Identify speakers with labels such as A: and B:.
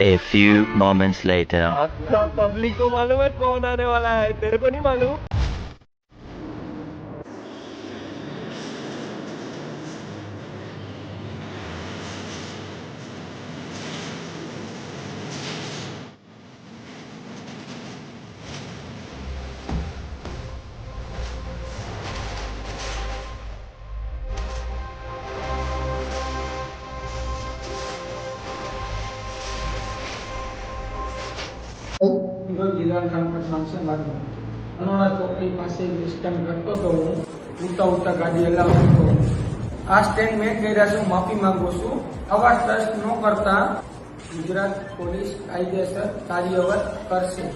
A: A few moments later.
B: Public को मालूम है कौन आने वाला है, तेरे को नहीं मालूम?
C: જીરાન કામકાજ માનશે મારું અનોડા ચોકડી પાસે સ્ટેન્ડ કરતો હતો હું ઉતા ગાડી હલાવતો હતો. આ સ્ટેન્ડ મેં કર્યા છું, માફી માંગુ છું. આવા ટ્રસ્ટ ન કરતા ગુજરાત પોલીસ કાયદેસર કાર્યવાહી કરશે.